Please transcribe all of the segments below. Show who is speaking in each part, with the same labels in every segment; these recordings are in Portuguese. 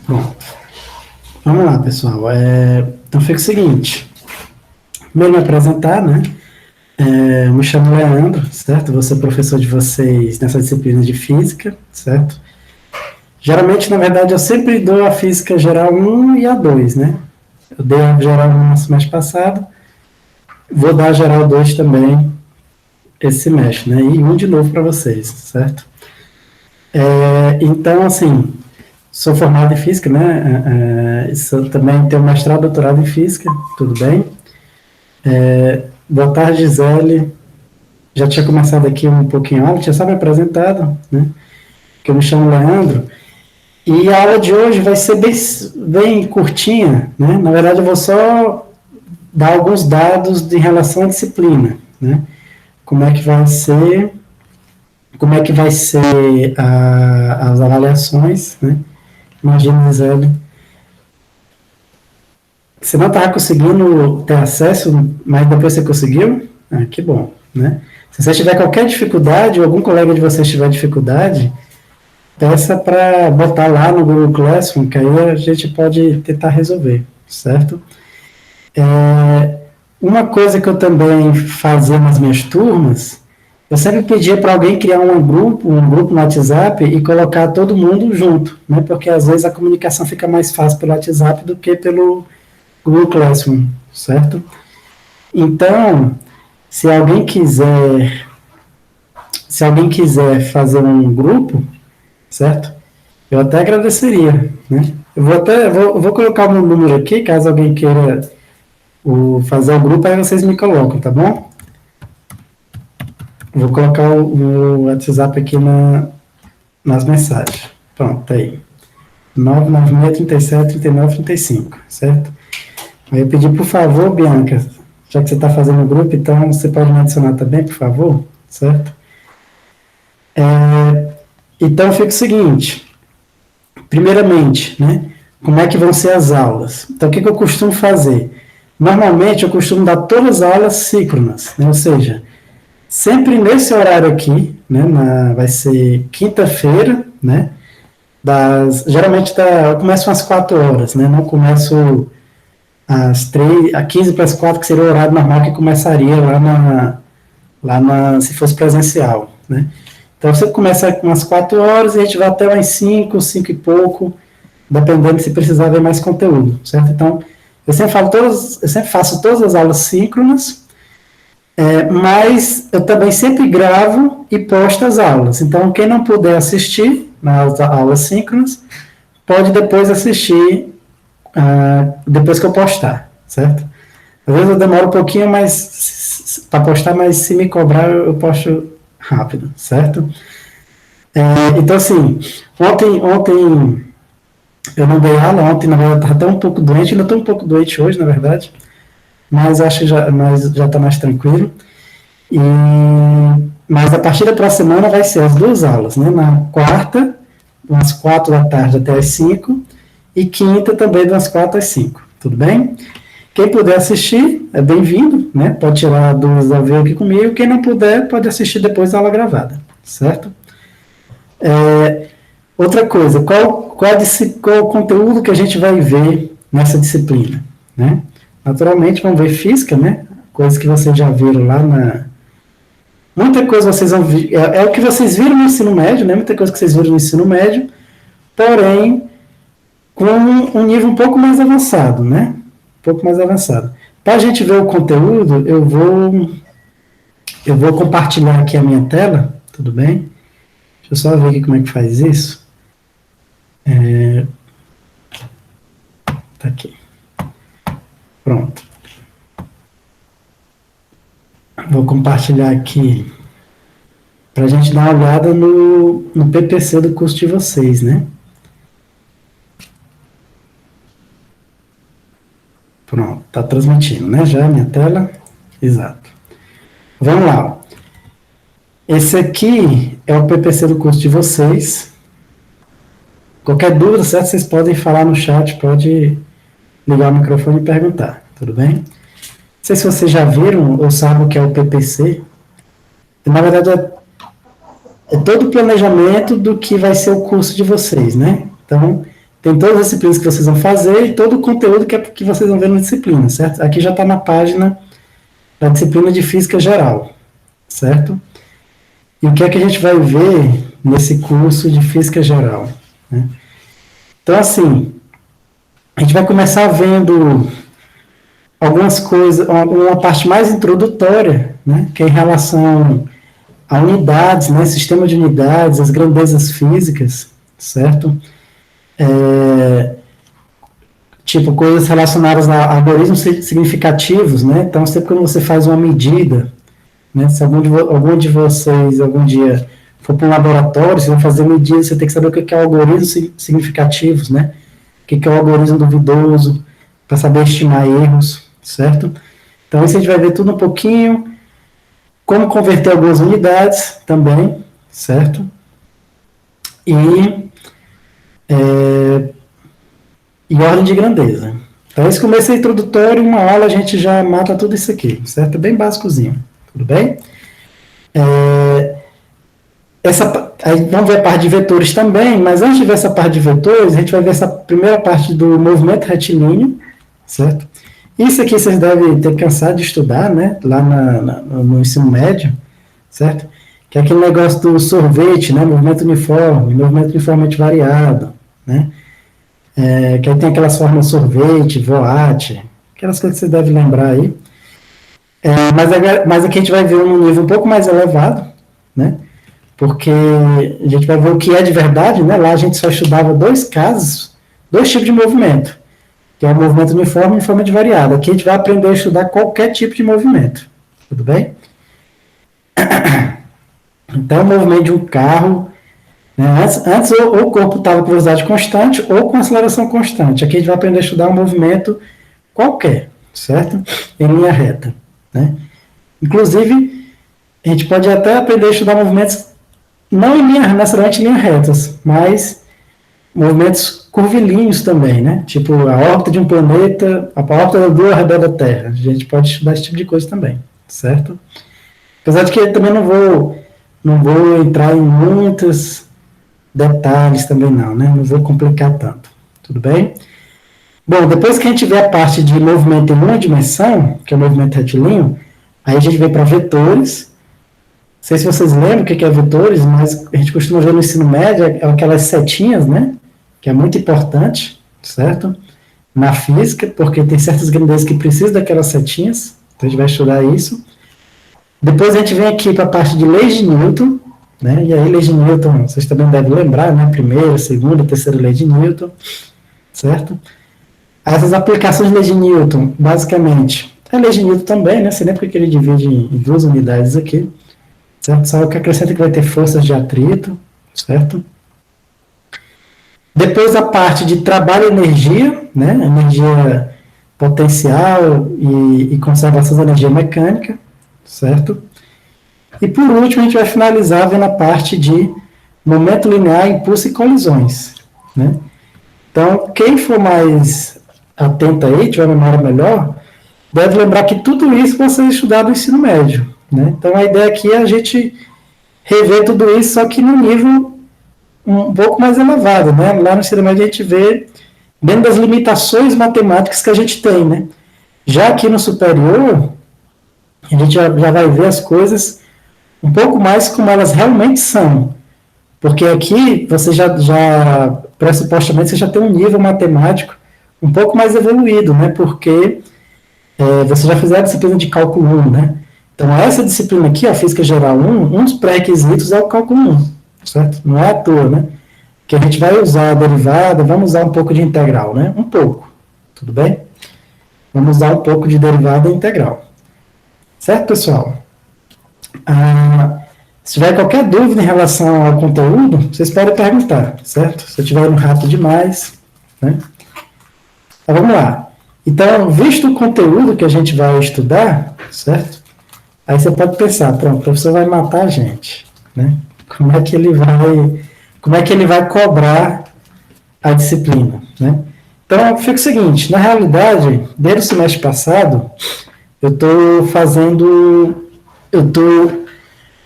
Speaker 1: Bom, vamos lá, pessoal. Então fica o seguinte. Primeiro me apresentar, né? Eu me chamo Leandro, certo? Vou ser professor de vocês nessa disciplina de física, certo? Geralmente, na verdade, eu sempre dou a física geral 1 e a 2, né? Eu dei a geral 1 no semestre passado, vou dar a geral 2 também esse semestre, né? E um de novo para vocês, certo? Então, assim, sou formado em física, né? Também tenho mestrado, doutorado em física, tudo bem? Boa tarde, Gisele. Já tinha começado aqui um pouquinho a aula, tinha só me apresentado, né? Que eu me chamo Leandro. E a aula de hoje vai ser bem curtinha, né? Na verdade, eu vou só dar alguns dados em relação à disciplina, né? Como é que vai ser as avaliações, né? Imagina, Gisele, você não estava conseguindo ter acesso, mas depois você conseguiu? Ah, que bom, né? Se você tiver qualquer dificuldade, ou algum colega de vocês tiver dificuldade, peça para botar lá no Google Classroom, que aí a gente pode tentar resolver, certo? Uma coisa que eu também fazia nas minhas turmas, eu sempre pedia para alguém criar um grupo no WhatsApp e colocar todo mundo junto, né? Porque às vezes a comunicação fica mais fácil pelo WhatsApp do que pelo Google Classroom, certo? Então, se alguém quiser fazer um grupo, certo? Eu até agradeceria, né? Eu vou colocar o meu número aqui, caso alguém queira fazer o grupo, aí vocês me colocam, tá bom? Vou colocar o WhatsApp aqui nas mensagens. Pronto, tá aí. 996-37-39-35, certo? Aí eu pedi, por favor, Bianca, já que você está fazendo o grupo, então você pode me adicionar também, por favor, certo? Então fica o seguinte, primeiramente, né, como é que vão ser as aulas? Então o que eu costumo fazer? Normalmente eu costumo dar todas as aulas síncronas, né, ou seja, sempre nesse horário aqui, né, vai ser quinta-feira, né, geralmente eu começo às 4 horas, né, não começo às 15 para as 4, que seria o horário normal que começaria se fosse presencial, né. Então você começa com umas 4 horas e a gente vai até umas 5 e pouco, dependendo se precisar ver mais conteúdo, certo? Então, eu sempre faço todas as aulas síncronas, mas eu também sempre gravo e posto as aulas. Então, quem não puder assistir nas aulas síncronas, pode depois assistir depois que eu postar, certo? Às vezes eu demoro um pouquinho para postar, mas se me cobrar, eu posto rápido, certo? Então, assim, ontem eu não dei aula, ontem, na verdade, estava até um pouco doente, ainda estou um pouco doente hoje, na verdade, mas acho que já está mais tranquilo. Mas a partir da próxima semana vai ser as 2 aulas, né? Na quarta, das 4 da tarde até as 5, e quinta também das 4 às 5, tudo bem? Quem puder assistir, é bem-vindo, né? Pode tirar dúvidas ao vivo aqui comigo. Quem não puder, pode assistir depois da aula gravada, certo? Outra coisa, qual o conteúdo que a gente vai ver nessa disciplina, né? Naturalmente, vamos ver física, né? Coisas que vocês já viram lá muita coisa vocês vão ver, é o que vocês viram no ensino médio, né? Muita coisa que vocês viram no ensino médio, porém, com um nível um pouco mais avançado, né? Um pouco mais avançado. Para a gente ver o conteúdo, eu vou compartilhar aqui a minha tela, tudo bem? Deixa eu só ver aqui como é que faz isso. Tá aqui. Pronto. Vou compartilhar aqui para a gente dar uma olhada no PPC do curso de vocês, né? Pronto, tá transmitindo, né? Já a minha tela? Exato. Vamos lá. Esse aqui é o PPC do curso de vocês. Qualquer dúvida, certo? Vocês podem falar no chat, pode ligar o microfone e perguntar, tudo bem? Não sei se vocês já viram ou sabem o que é o PPC. Na verdade, é todo o planejamento do que vai ser o curso de vocês, né? Então, tem todas as disciplinas que vocês vão fazer e todo o conteúdo que vocês vão ver na disciplina, certo? Aqui já está na página da disciplina de Física Geral, certo? E o que é que a gente vai ver nesse curso de Física Geral, né? Então, assim, a gente vai começar vendo algumas coisas, uma parte mais introdutória, né, que é em relação a unidades, né, sistema de unidades, as grandezas físicas, certo? Tipo, coisas relacionadas a algoritmos significativos, né? Então, sempre quando você faz uma medida, né, se algum de vocês algum dia for para um laboratório, vocês vão fazer medidas, você tem que saber o que é algoritmos significativos, né? O que é o algoritmo duvidoso, para saber estimar erros, certo? Então, isso a gente vai ver tudo um pouquinho, como converter algumas unidades também, certo? E ordem de grandeza. Então, esse começo é introdutório, uma aula a gente já mata tudo isso aqui, certo? Bem básicozinho, tudo bem? Aí vamos ver a parte de vetores também, mas antes de ver essa parte de vetores, a gente vai ver essa primeira parte do movimento retilíneo, certo? Isso aqui vocês devem ter cansado de estudar, né? Lá no ensino médio, certo? Que é aquele negócio do sorvete, né? Movimento uniformemente variado, né? Que aí tem aquelas formas sorvete, voate, aquelas coisas que vocês devem lembrar aí. Mas aqui a gente vai ver um nível um pouco mais elevado, né? Porque a gente vai ver o que é de verdade, né? Lá a gente só estudava dois tipos de movimento, que é o movimento uniforme e uniformemente variado. Aqui a gente vai aprender a estudar qualquer tipo de movimento, tudo bem? Então, o movimento de um carro, né? Antes o corpo estava com velocidade constante ou com aceleração constante. Aqui a gente vai aprender a estudar um movimento qualquer, certo? Em linha reta, né? Inclusive, a gente pode até aprender a estudar movimentos não necessariamente em linhas retas, mas movimentos curvilíneos também, né? Tipo a órbita de um planeta, a órbita da Lua ao redor da Terra. A gente pode estudar esse tipo de coisa também, certo? Apesar de que eu também não vou entrar em muitos detalhes também não, né? Não vou complicar tanto, tudo bem? Bom, depois que a gente vê a parte de movimento em uma dimensão, que é o movimento retilíneo, aí a gente vem para vetores. Não sei se vocês lembram o que é vetores, mas a gente costuma ver no ensino médio aquelas setinhas, né? Que é muito importante, certo? Na física, porque tem certas grandezas que precisam daquelas setinhas, então a gente vai estudar isso. Depois a gente vem aqui para a parte de leis de Newton, né? E aí, leis de Newton, vocês também devem lembrar, né? Primeira, segunda, terceira lei de Newton, certo? Essas aplicações de lei de Newton, basicamente, a lei de Newton também, né? Você lembra que ele divide em duas unidades aqui, certo? Só que acrescenta que vai ter forças de atrito, certo? Depois a parte de trabalho e energia, né? Energia potencial e conservação da energia mecânica, certo? E por último a gente vai finalizar vendo a parte de momento linear, impulso e colisões, né? Então, quem for mais atento aí, tiver uma memória melhor, deve lembrar que tudo isso vai ser estudado no ensino médio, né? Então, a ideia aqui é a gente rever tudo isso, só que no nível um pouco mais elevado, né? Lá no ensino médio a gente vê dentro das limitações matemáticas que a gente tem, né? Já aqui no superior, a gente já vai ver as coisas um pouco mais como elas realmente são. Porque aqui você já pressupostamente, você já tem um nível matemático um pouco mais evoluído, né? Porque você já fizeram a disciplina de cálculo 1, né? Então, essa disciplina aqui, a Física Geral 1, um dos pré-requisitos é o cálculo 1, certo? Não é à toa, né? Que a gente vai usar a derivada, vamos usar um pouco de integral, né? Um pouco, tudo bem? Vamos usar um pouco de derivada e integral. Certo, pessoal? Se tiver qualquer dúvida em relação ao conteúdo, vocês podem perguntar, certo? Se eu estiver indo rápido demais, né? Então, vamos lá. Então, visto o conteúdo que a gente vai estudar, certo? Aí você pode pensar, pronto, o professor vai matar a gente, né? Como é que ele vai cobrar a disciplina, né? Então, fica o seguinte, na realidade, desde o semestre passado, eu estou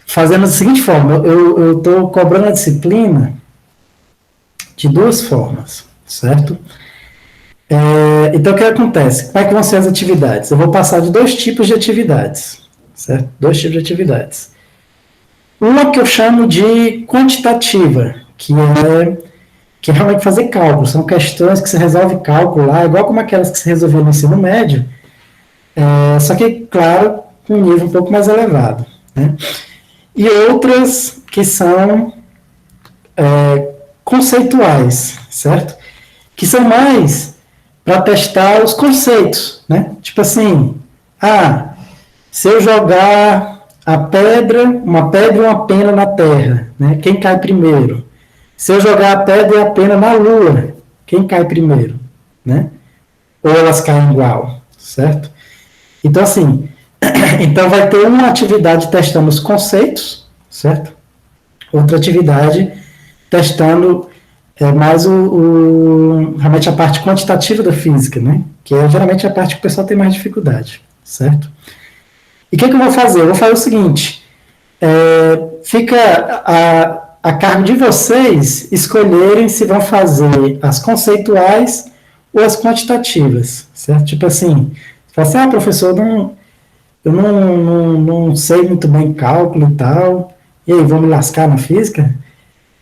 Speaker 1: fazendo da seguinte forma, eu estou cobrando a disciplina de duas formas, certo? Então, o que acontece? Como é que vão ser as atividades? Eu vou passar de dois tipos de atividades, certo? Dois tipos de atividades. Uma que eu chamo de quantitativa, que é realmente fazer cálculo. São questões que se resolve cálculo lá, igual como aquelas que se resolviam no ensino médio, só que, claro, com um nível um pouco mais elevado, né? E outras que são conceituais, certo? Que são mais para testar os conceitos, né? Tipo assim, se eu jogar uma pedra e uma pena na terra, né? Quem cai primeiro? Se eu jogar a pedra e a pena na lua, quem cai primeiro, né? Ou elas caem igual, certo? Então, assim, então vai ter uma atividade testando os conceitos, certo? Outra atividade testando mais realmente a parte quantitativa da física, né? Que é geralmente a parte que o pessoal tem mais dificuldade, certo? E o que eu vou fazer? Eu vou fazer o seguinte, fica a cargo de vocês escolherem se vão fazer as conceituais ou as quantitativas, certo? Tipo assim, você fala assim, professor, eu não sei muito bem cálculo e tal, e aí, vou me lascar na física?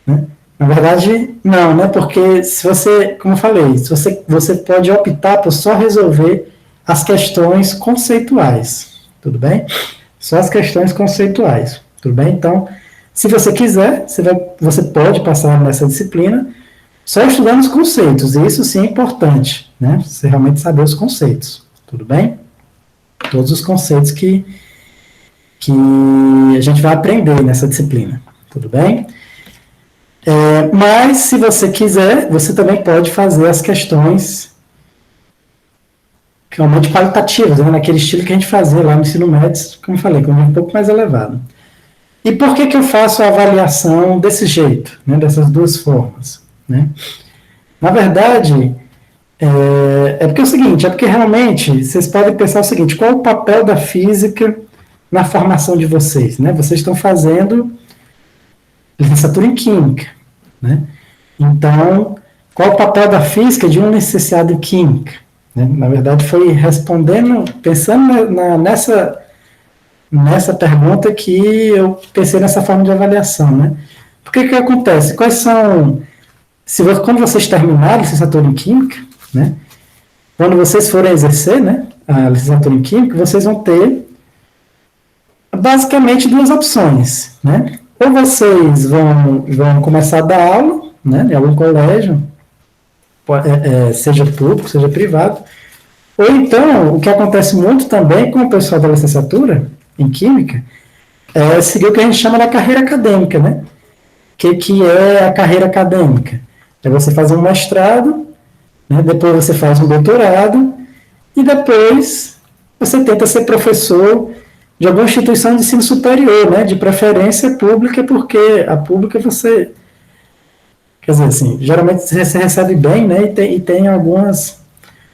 Speaker 1: Né? Na verdade, não, né? Porque se você, como eu falei, se você pode optar por só resolver as questões conceituais, tudo bem? Só as questões conceituais, tudo bem? Então, se você quiser, você pode passar nessa disciplina só estudando os conceitos, e isso sim é importante, né? Você realmente saber os conceitos, tudo bem? Todos os conceitos que a gente vai aprender nessa disciplina, tudo bem? Mas, se você quiser, você também pode fazer as questões realmente qualitativas, né? Naquele estilo que a gente fazia lá no ensino médio, como eu falei, com um pouco mais elevado. E por que eu faço a avaliação desse jeito, né? Dessas duas formas, né? Na verdade, porque é o seguinte, porque realmente vocês podem pensar o seguinte, qual é o papel da física na formação de vocês, né? Vocês estão fazendo licenciatura em Química, né? Então, qual o papel da física de um licenciado em Química? Né? Na verdade, foi pensando nessa pergunta que eu pensei nessa forma de avaliação, né? Porque que acontece? Quando vocês terminarem a licenciatura em Química, né? Quando vocês forem exercer, né, a licenciatura em Química, vocês vão ter basicamente duas opções, né? Ou vocês vão começar a dar aula, né, em algum colégio, seja público, seja privado, ou então, o que acontece muito também com o pessoal da licenciatura em Química, é seguir o que a gente chama da carreira acadêmica, né? Que é a carreira acadêmica? É você fazer um mestrado, né, depois você faz um doutorado, e depois você tenta ser professor de alguma instituição de ensino superior, né, de preferência pública, porque a pública você, quer dizer assim, geralmente você recebe bem, né, e tem algumas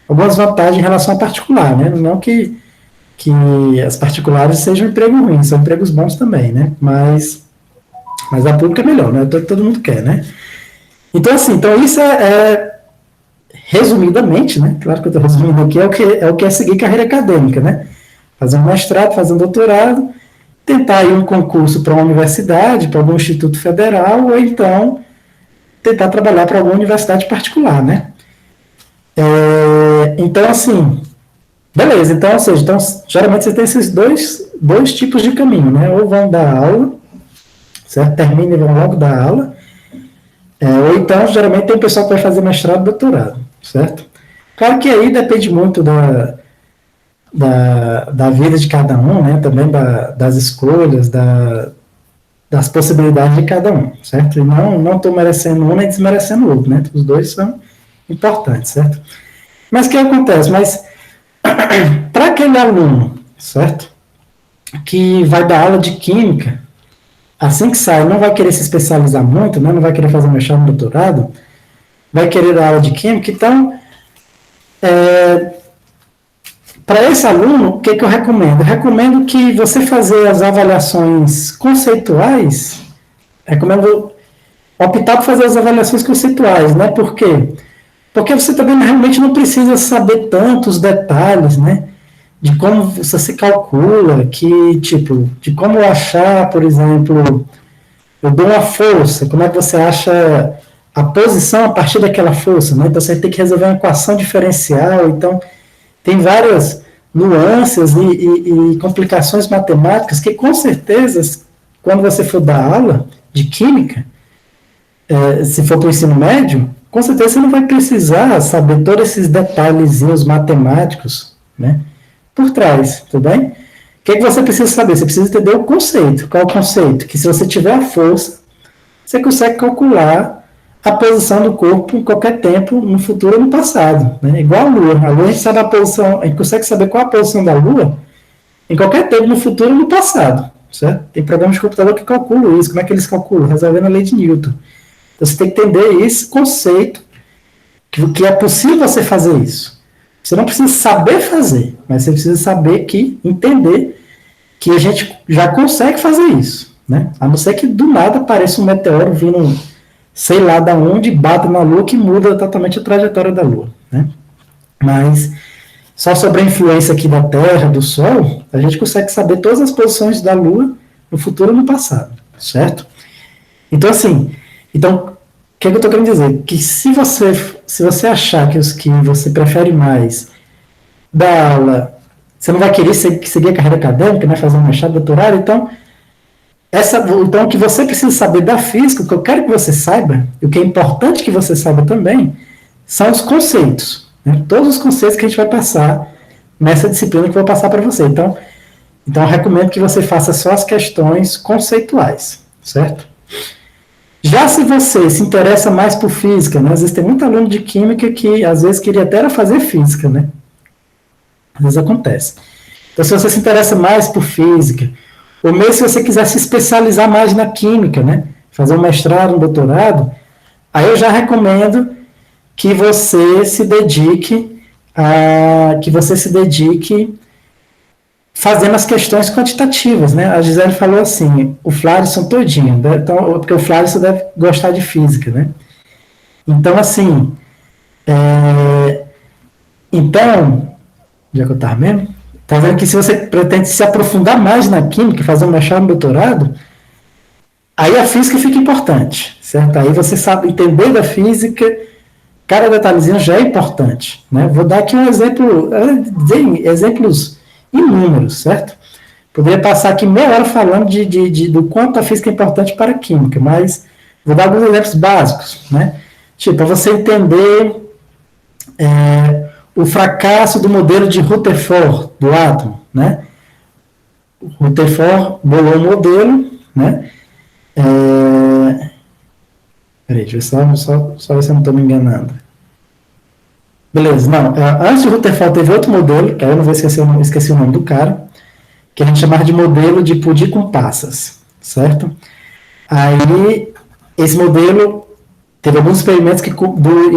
Speaker 1: vantagens em relação à particular, né, não que as particulares sejam empregos ruins, são empregos bons também, né, mas a pública é melhor, né, todo mundo quer, né. Então, assim, isso resumidamente, né, claro que eu estou resumindo aqui, é o que é seguir carreira acadêmica, né, fazer um mestrado, fazer um doutorado, tentar ir um concurso para uma universidade, para algum instituto federal, ou então tentar trabalhar para alguma universidade particular, né. Então, assim, beleza, então, ou seja, geralmente você tem esses dois tipos de caminho, né, ou vão dar aula, certo, termina e vão logo dar aula, ou então, geralmente, tem pessoal que vai fazer mestrado e doutorado, certo? Claro que aí depende muito da vida de cada um, né? Também das escolhas, das possibilidades de cada um, certo? E não estou merecendo um nem desmerecendo o outro, né? Os dois são importantes, certo? Mas o que acontece? Para aquele aluno, certo? Que vai dar aula de Química, assim que sai, não vai querer se especializar muito, né? Não vai querer fazer mestrado, doutorado, vai querer dar aula de Química, então, para esse aluno, o que eu recomendo? Eu recomendo que você fazer as avaliações conceituais, recomendo optar por fazer as avaliações conceituais, né? Por quê? Porque você também realmente não precisa saber tantos detalhes, né? De como você se calcula, que tipo, de como achar, por exemplo, eu dou uma força, como é que você acha a posição a partir daquela força, né? Então você tem que resolver uma equação diferencial, então tem várias nuances e complicações matemáticas que com certeza, quando você for dar aula de química, se for para o ensino médio, com certeza você não vai precisar saber todos esses detalhezinhos matemáticos, né, por trás, tudo bem? O que você precisa saber? Você precisa entender o conceito. Qual é o conceito? Que se você tiver a força, você consegue calcular a posição do corpo em qualquer tempo, no futuro ou no passado, né? Igual a Lua. A Lua, a gente sabe a posição, a gente consegue saber qual a posição da Lua em qualquer tempo, no futuro ou no passado, certo? Tem programas de computador que calculam isso. Como é que eles calculam? Resolvendo a lei de Newton. Então, você tem que entender esse conceito, que é possível você fazer isso. Você não precisa saber fazer, mas você precisa saber entender que a gente já consegue fazer isso, né? A não ser que do nada apareça um meteoro vindo, sei lá de onde, bata na Lua, que muda totalmente a trajetória da Lua, né? Mas só sobre a influência aqui da Terra, do Sol, a gente consegue saber todas as posições da Lua no futuro e no passado, certo? Então, assim, o que eu estou querendo dizer? Que se você achar que você prefere mais dar aula, você não vai querer seguir a carreira acadêmica, né, fazer um mestrado, doutorado, então o que você precisa saber da física, o que eu quero que você saiba, e o que é importante que você saiba também, são os conceitos, né, todos os conceitos que a gente vai passar nessa disciplina que eu vou passar para você. Então, eu recomendo que você faça só as questões conceituais, certo? Já se você se interessa mais por física, né, às vezes tem muito aluno de química que às vezes queria até fazer física, né? Às vezes acontece. Então, se você se interessa mais por física, ou mesmo se você quiser se especializar mais na química, né, fazer um mestrado, um doutorado, aí eu já recomendo que você se dedique fazendo as questões quantitativas, né? A Gisele falou assim, o Flarisson todinho, né? Então, porque o Flarisson deve gostar de física, né? Então, assim, já que eu estava mesmo, tá vendo que se você pretende se aprofundar mais na química, fazer um mestrado, um doutorado, aí a física fica importante, certo? Aí você sabe entender da física, cada detalhezinho já é importante, né? Vou dar aqui um exemplo, exemplos inúmeros, certo? Poderia passar aqui meia hora falando do quanto a física é importante para a química, mas vou dar alguns exemplos básicos, né? Tipo, para você entender o fracasso do modelo de Rutherford, do átomo, né? O Rutherford bolou um modelo, né? Peraí, deixa eu só ver se eu não estou me enganando. Beleza, não. Antes do Rutherford teve outro modelo, que aí eu não vou esqueci o nome do cara, que a gente chamava de modelo de pudim com passas, certo? Aí, esse modelo teve alguns experimentos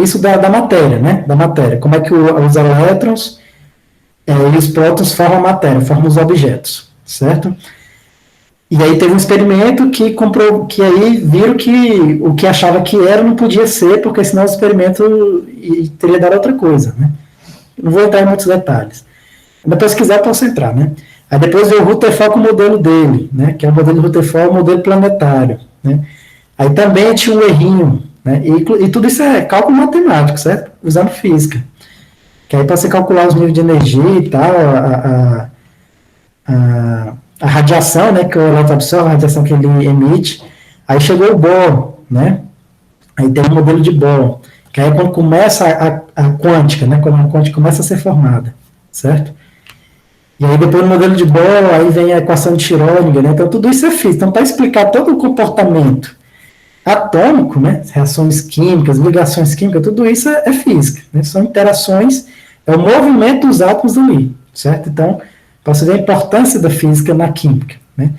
Speaker 1: isso da matéria, né? Da matéria. Como é que os elétrons e os prótons formam a matéria, formam os objetos, certo? E aí teve um experimento que aí viram que o que achava que era não podia ser, porque senão o experimento teria dado outra coisa, né? Não vou entrar em muitos detalhes. Depois, se quiser, posso entrar, né? Aí depois veio o Rutherford com o modelo dele, né? Que é o modelo de Rutherford, o modelo planetário, né? Aí também tinha um errinho, né? E tudo isso é cálculo matemático, certo? Usando física. Que aí para você calcular os níveis de energia e tal, a radiação, né, que o elétron absorve, a radiação que ele emite, aí chegou o Bohr, né, aí tem um modelo de Bohr, que aí é quando começa a quântica, né, quando a quântica começa a ser formada, certo? E aí depois no modelo de Bohr, aí vem a equação de Schrödinger, né, então tudo isso é física, então para explicar todo o comportamento atômico, né, reações químicas, ligações químicas, tudo isso é física, né, são interações, é o movimento dos átomos ali, certo? Então, para você ver a importância da física na química, né?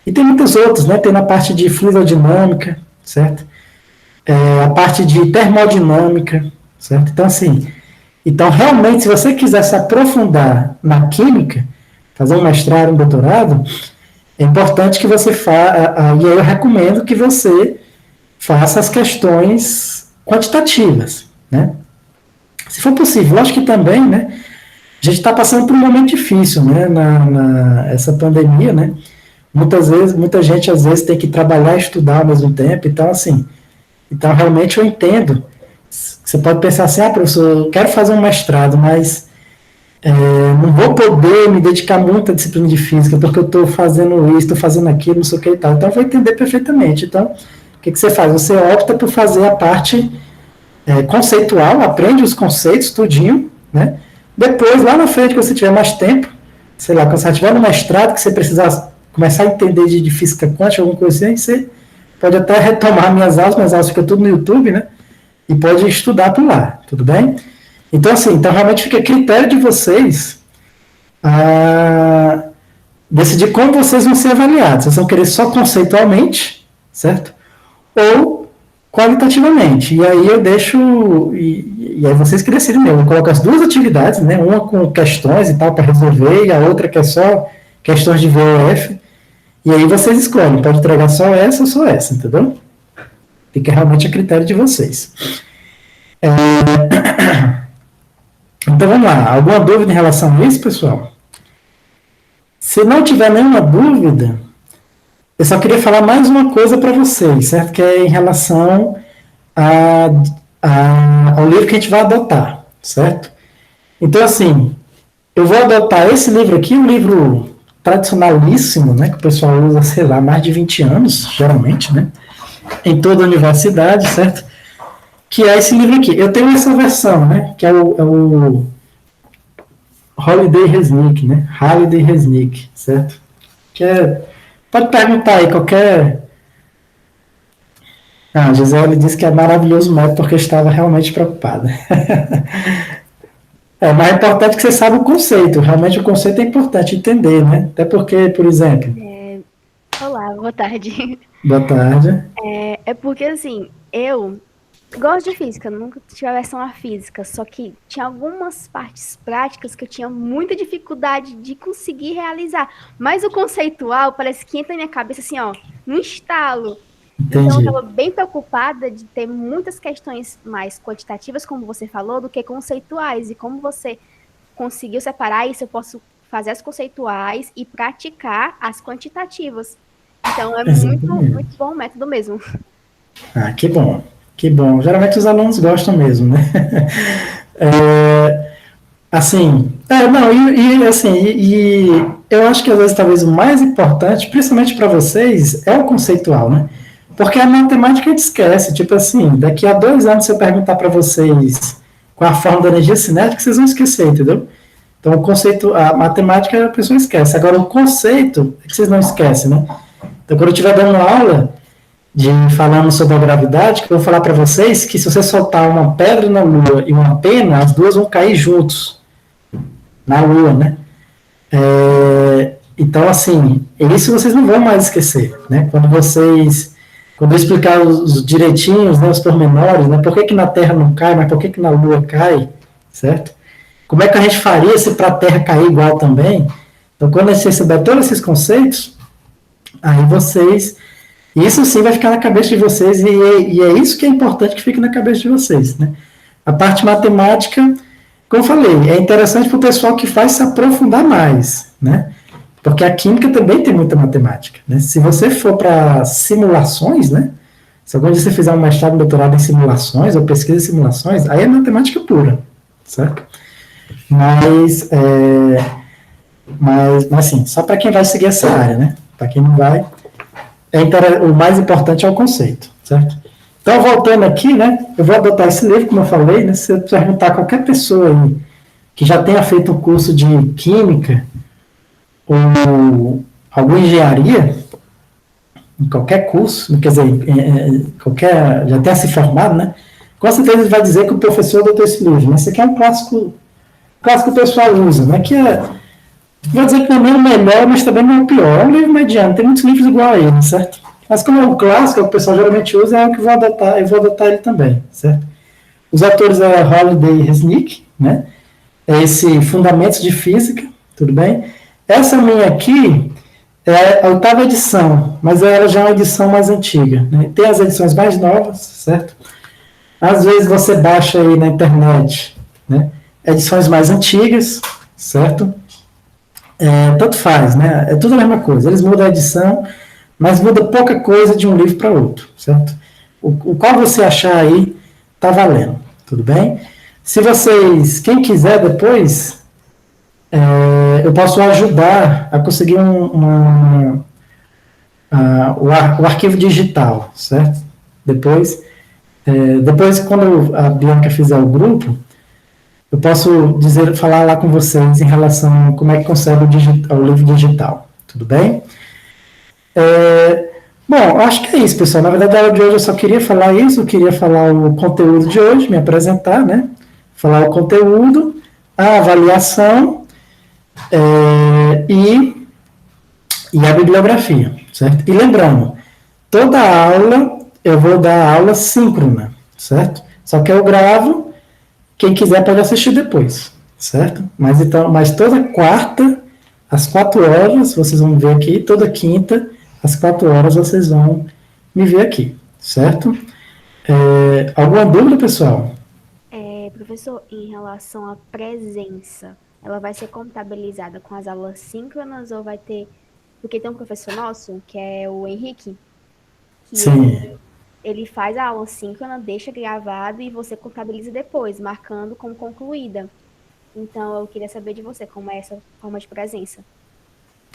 Speaker 1: E tem muitos outros, né? Tem na parte de fluidodinâmica, certo? A parte de termodinâmica, certo? Então, assim, Então, realmente, se você quiser se aprofundar na química, fazer um mestrado, um doutorado, é importante que você faça, e eu recomendo que você faça as questões quantitativas, né? Se for possível, acho que também, né? A gente está passando por um momento difícil, né? Essa pandemia, né? Muita gente às vezes tem que trabalhar e estudar ao mesmo tempo, então assim, então realmente eu entendo. Você pode pensar assim, professor, eu quero fazer um mestrado, mas não vou poder me dedicar muito à disciplina de física, porque eu estou fazendo isso, estou fazendo aquilo, não sei o que e tal. Então eu vou entender perfeitamente. Então, o que você faz? Você opta por fazer a parte conceitual, aprende os conceitos, tudinho, né? Depois, lá na frente, quando você tiver mais tempo, sei lá, quando você estiver no mestrado, que você precisar começar a entender de física quântica, alguma coisa assim, você pode até retomar minhas aulas ficam tudo no YouTube, né? E pode estudar por lá, tudo bem? Então, assim, então realmente fica a critério de vocês decidir como vocês vão ser avaliados. Vocês vão querer só conceitualmente, certo? Ou qualitativamente. E aí eu deixo. E aí vocês que decidem mesmo. Eu coloco as duas atividades, né? Uma com questões e tal para resolver, e a outra que é só questões de VOF. E aí vocês escolhem. Pode entregar só essa ou só essa, entendeu? Fica realmente a critério de vocês. Então vamos lá. Alguma dúvida em relação a isso, pessoal? Se não tiver nenhuma dúvida, eu só queria falar mais uma coisa para vocês, certo? Que é em relação ao livro que a gente vai adotar, certo? Então, assim, eu vou adotar esse livro aqui, um livro tradicionalíssimo, né? Que o pessoal usa, sei lá, mais de 20 anos, geralmente, né? Em toda a universidade, certo? Que é esse livro aqui. Eu tenho essa versão, né? Que é o Holiday Resnick, né? Holiday Resnick, certo? Que pode perguntar aí qualquer... A Gisele disse que é maravilhoso método porque estava realmente preocupada. Mas é importante que você saiba o conceito. Realmente o conceito é importante entender, né? Até porque, por exemplo...
Speaker 2: Olá, boa tarde.
Speaker 1: Boa tarde.
Speaker 2: É porque, assim, eu gosto de física, nunca tive aversão à física, só que tinha algumas partes práticas que eu tinha muita dificuldade de conseguir realizar. Mas o conceitual parece que entra na minha cabeça assim, ó, no estalo.
Speaker 1: Entendi.
Speaker 2: Então eu estava bem preocupada de ter muitas questões mais quantitativas, como você falou, do que conceituais. E como você conseguiu separar isso, eu posso fazer as conceituais e praticar as quantitativas. Então é muito bom o método mesmo.
Speaker 1: Que bom. Que bom. Geralmente os alunos gostam mesmo, né? Assim, eu acho que às vezes talvez o mais importante, principalmente para vocês, é o conceitual, né? Porque a matemática a gente esquece, tipo assim, daqui a 2 anos se eu perguntar para vocês qual a forma da energia cinética, vocês vão esquecer, entendeu? Então o conceito, a matemática a pessoa esquece. Agora o conceito é que vocês não esquecem, né? Então quando eu estiver dando aula falando sobre a gravidade, que eu vou falar para vocês que se você soltar uma pedra na Lua e uma pena, as duas vão cair juntos na Lua, né? Então, assim, isso vocês não vão mais esquecer, né? Quando eu explicar os direitinhos, né, os pormenores, né? Por que na Terra não cai, mas por que na Lua cai, certo? Como é que a gente faria se para a Terra cair igual também? Então, quando você souber todos esses conceitos, aí vocês... Isso sim vai ficar na cabeça de vocês e é isso que é importante que fique na cabeça de vocês, né? A parte matemática, como eu falei, é interessante para o pessoal que faz se aprofundar mais, né? Porque a química também tem muita matemática, né? Se você for para simulações, né? Se algum dia você fizer um mestrado, um doutorado em simulações ou pesquisa em simulações, aí é matemática pura, certo? Mas assim, só para quem vai seguir essa área, né? Para quem não vai... o mais importante é o conceito, certo? Então, voltando aqui, né, eu vou adotar esse livro, como eu falei, né, se eu perguntar a qualquer pessoa aí que já tenha feito um curso de química ou alguma engenharia, em qualquer curso, quer dizer, já tenha se formado, né, com certeza ele vai dizer que o professor adotou esse livro, né, esse aqui é um clássico que o pessoal usa, né, que vou dizer que não é o melhor, mas também não é o pior. É um livro mediano, tem muitos livros igual a ele, certo? Mas como é um clássico, o pessoal geralmente usa, é o que eu vou adotar ele também, certo? Os autores é Holiday Resnick, né? É esse Fundamentos de Física, tudo bem? Essa minha aqui é a 8ª edição, mas ela já é uma edição mais antiga, né? Tem as edições mais novas, certo? Às vezes você baixa aí na internet, né? Edições mais antigas, certo? Tanto faz, né? É tudo a mesma coisa. Eles mudam a edição, mas muda pouca coisa de um livro para outro, certo? O qual você achar aí, tá valendo, tudo bem? Se vocês, quem quiser depois, eu posso ajudar a conseguir o arquivo digital, certo? Depois, quando a Bianca fizer o grupo, eu posso falar lá com vocês em relação a como é que consegue o livro digital, tudo bem? Bom, acho que é isso, pessoal. Na verdade, a aula de hoje eu só queria falar isso, eu queria falar o conteúdo de hoje, me apresentar, né? Falar o conteúdo, a avaliação e a bibliografia, certo? E lembrando, toda aula eu vou dar aula síncrona, certo? Só que eu gravo, quem quiser pode assistir depois, certo? Mas toda quarta, às 4 horas, vocês vão ver aqui, toda quinta, às 4 horas, vocês vão me ver aqui, certo? Alguma dúvida, pessoal?
Speaker 2: Professor, em relação à presença, ela vai ser contabilizada com as aulas síncronas ou vai ter... Porque tem um professor nosso, que é o Henrique, que
Speaker 1: Sim.
Speaker 2: ele faz a aula síncrona, deixa gravado e você contabiliza depois, marcando como concluída. Então, eu queria saber de você como é essa forma de presença.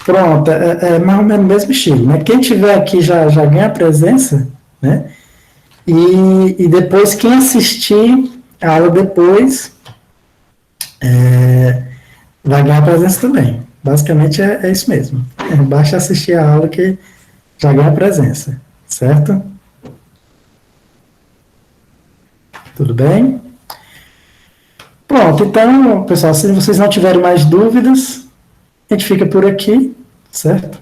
Speaker 1: Pronto, é mais ou menos o mesmo estilo, né? Quem tiver aqui já ganha a presença, né? E depois, quem assistir a aula depois, vai ganhar a presença também. Basicamente é isso mesmo. Basta assistir a aula que já ganha a presença, certo? Tudo bem? Pronto, então, pessoal, se vocês não tiverem mais dúvidas, a gente fica por aqui, certo?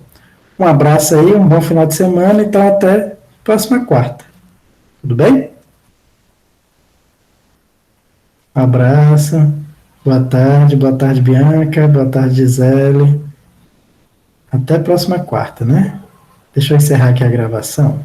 Speaker 1: Um abraço aí, um bom final de semana, então até próxima quarta. Tudo bem? Um abraço. Boa tarde, Bianca. Boa tarde, Gisele. Até a próxima quarta, né? Deixa eu encerrar aqui a gravação.